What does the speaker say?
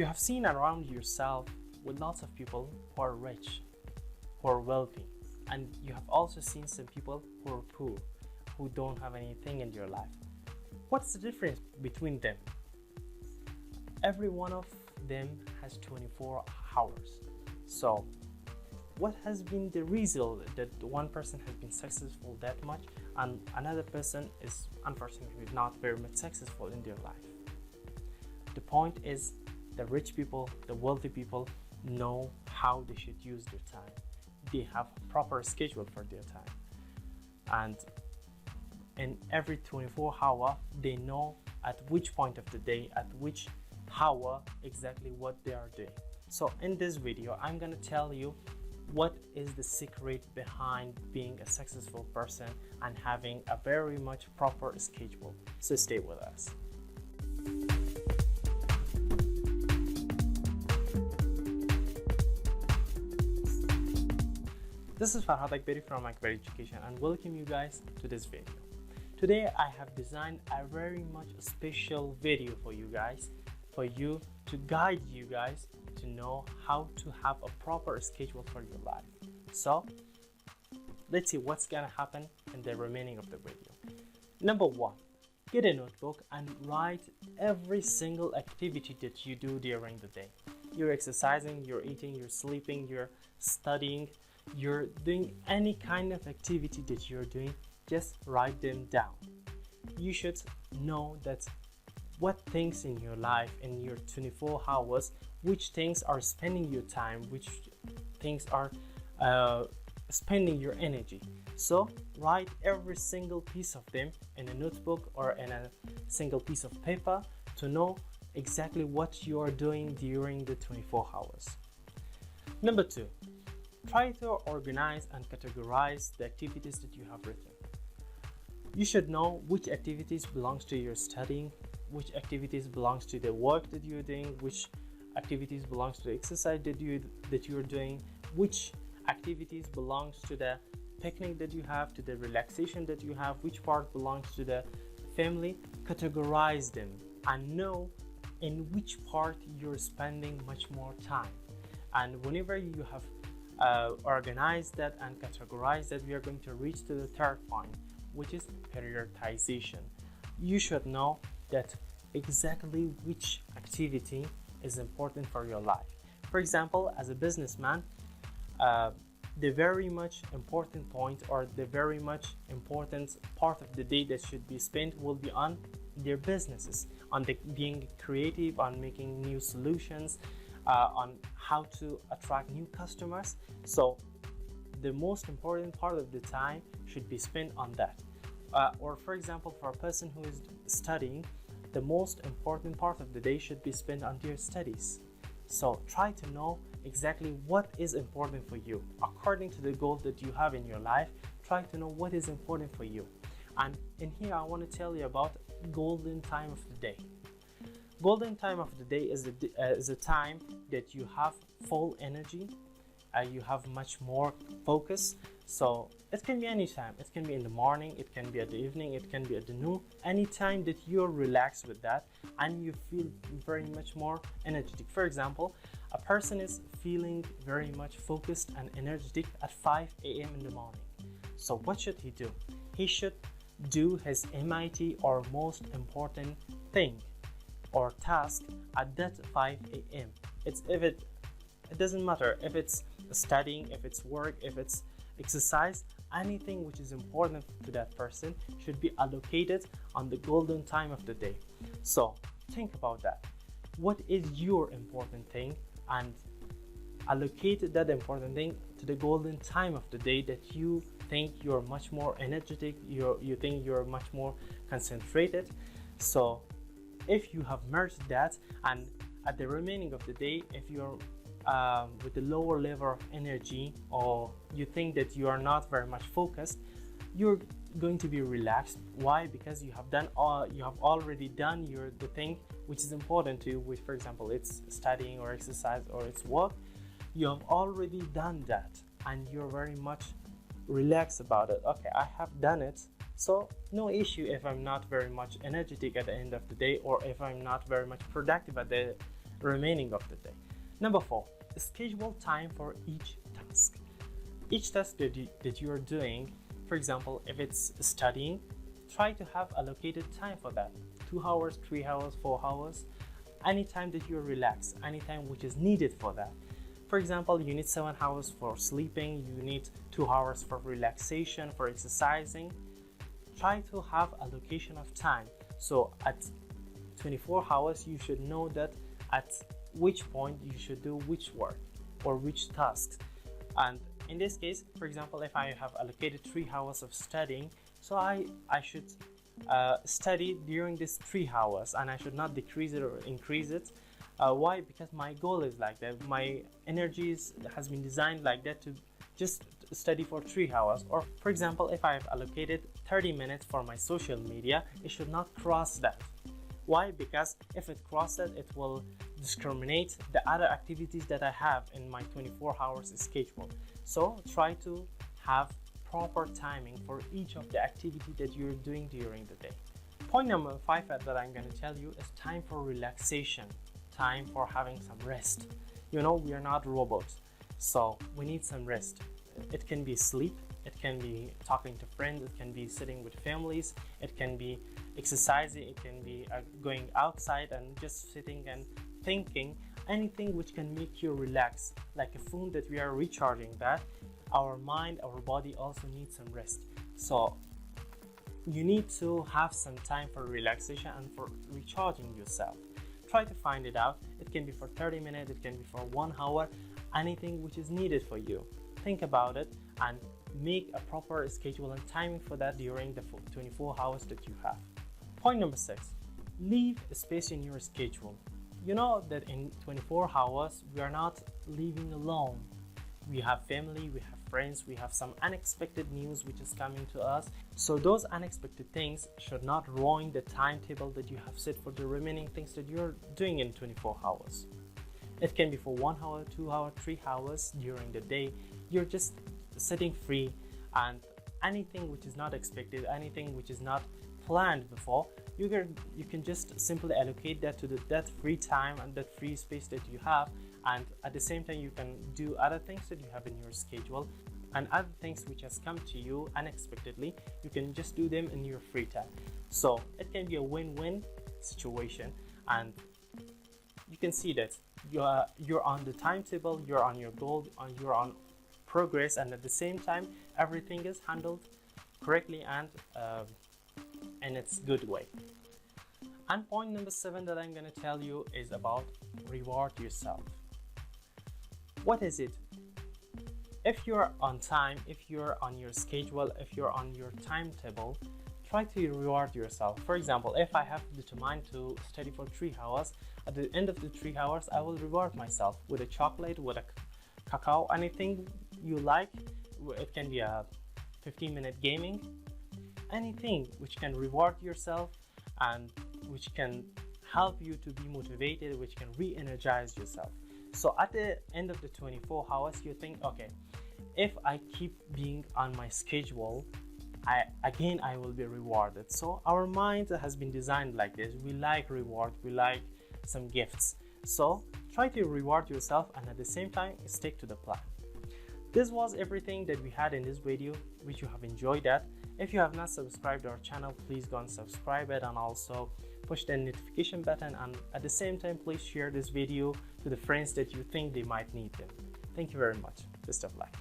You have seen around yourself with lots of people who are rich, who are wealthy, and you have also seen some people who are poor, who don't have anything in your life. What's the difference between them? Every one of them has 24 hours. So what has been the result that one person has been successful that much and another person is unfortunately not very much successful in their life? The point is, the rich people, the wealthy people know how they should use their time. They have a proper schedule for their time, and in every 24 hours they know at which point of the day, at which hour exactly what they are doing. So in this video I'm gonna tell you what is the secret behind being a successful person and having a very much proper schedule. So stay with us. This is Farhad Akbari from Akbari Education and welcome you guys to this video. Today I have designed a very much special video for you guys, for you to guide you guys to know how to have a proper schedule for your life. So let's see what's gonna happen in the remaining of the video. Number one, get a notebook and write every single activity that you do during the day. You're exercising, you're eating, you're sleeping, you're studying, you're doing any kind of activity that you're doing, just write them down. You should know that what things in your life, in your 24 hours, which things are spending your time, which things are spending your energy. So write every single piece of them in a notebook or in a single piece of paper to know exactly what you are doing during the 24 hours. Number two, try to organize and categorize the activities that you have written. You should know which activities belongs to your studying, which activities belongs to the work that you're doing, which activities belongs to the exercise that you're doing, which activities belongs to the picnic that you have, to the relaxation that you have, which part belongs to the family. Categorize them and know in which part you're spending much more time. And whenever you have organize that and categorize that, we are going to reach to the third point, which is prioritization. You should know that exactly which activity is important for your life. For example, as a businessman, the very much important point or the very much important part of the day that should be spent will be on their businesses, on being creative, on making new solutions, on how to attract new customers. So the most important part of the time should be spent on that. Or for example, for a person who is studying, the most important part of the day should be spent on their studies. So try to know exactly what is important for you. According to the goal that you have in your life, try to know what is important for you. And in here I want to tell you about golden time of the day. Golden time of the day is a time that you have full energy, you have much more focus. So it can be any time. It can be in the morning, it can be at the evening, it can be at the noon. Any time that you're relaxed with that and you feel very much more energetic. For example, a person is feeling very much focused and energetic at 5 a.m. in the morning. So what should he do? He should do his MIT or most important thing or task at that 5 a.m. It doesn't matter if it's studying, if it's work, if it's exercise, anything which is important to that person should be allocated on the golden time of the day. So think about that. What is your important thing and allocate that important thing to the golden time of the day that you think you're much more energetic, you think you're much more concentrated. So if you have merged that, and at the remaining of the day, if you're with the lower level of energy or you think that you are not very much focused, you're going to be relaxed. Why? Because you have already done the thing which is important to you, which for example it's studying or exercise or it's work. You have already done that and you're very much relaxed about it. Okay, I have done it, so no issue if I'm not very much energetic at the end of the day, or if I'm not very much productive at the remaining of the day. Number 4, schedule time for each task. Each task that you are doing, for example, if it's studying, try to have allocated time for that. 2 hours, 3 hours, 4 hours, any time that you relax, any time which is needed for that. For example, you need 7 hours for sleeping, you need 2 hours for relaxation, for exercising. Try to have allocation of time. So at 24 hours, you should know that at which point you should do which work or which tasks. And in this case, for example, if I have allocated 3 hours of studying, so I should study during these 3 hours, and I should not decrease it or increase it. Why? Because my goal is like that. My energy has been designed like that to just study for 3 hours. Or for example, if I have allocated 30 minutes for my social media, it should not cross that. Why? Because if it crosses, it will discriminate the other activities that I have in my 24 hours schedule. So try to have proper timing for each of the activity that you're doing during the day. Point number 5 that I'm going to tell you is time for relaxation, time for having some rest. You know, we are not robots, so we need some rest. It can be sleep, it can be talking to friends, it can be sitting with families, it can be exercising, it can be going outside and just sitting and thinking. Anything which can make you relax, like a phone that we are recharging that. Our mind, our body also needs some rest. So you need to have some time for relaxation and for recharging yourself. Try to find it out. It can be for 30 minutes, it can be for 1 hour, anything which is needed for you. Think about it and make a proper schedule and timing for that during the 24 hours that you have. Point number 6, leave space in your schedule. You know that in 24 hours, we are not living alone. We have family, we have friends, we have some unexpected news which is coming to us. So those unexpected things should not ruin the timetable that you have set for the remaining things that you're doing in 24 hours. It can be for 1 hour, 2 hours, 3 hours during the day. You're just sitting free, and anything which is not expected, anything which is not planned before, you can just simply allocate that to that free time and that free space that you have. And at the same time, you can do other things that you have in your schedule, and other things which has come to you unexpectedly, you can just do them in your free time. So it can be a win-win situation, and you can see that you're on the timetable, you're on your goal, and you're on progress, and at the same time everything is handled correctly and in its good way. And point number 7 that I'm going to tell you is about reward yourself. What is it? If you're on time, if you're on your schedule, if you're on your timetable, try to reward yourself. For example, if I have determined to study for 3 hours, at the end of the 3 hours, I will reward myself with a chocolate, with a cacao, anything you like. It can be a 15-minute gaming, anything which can reward yourself and which can help you to be motivated, which can re-energize yourself. So at the end of the 24 hours, you think, okay, if I keep being on my schedule, I will be rewarded. So our mind has been designed like this. We like reward, we like some gifts. So try to reward yourself and at the same time stick to the plan. This was everything that we had in this video. Which you have enjoyed that. If you have not subscribed to our channel, please go and subscribe it, and also push the notification button, and at the same time please share this video to the friends that you think they might need them. Thank you very much. Best of luck.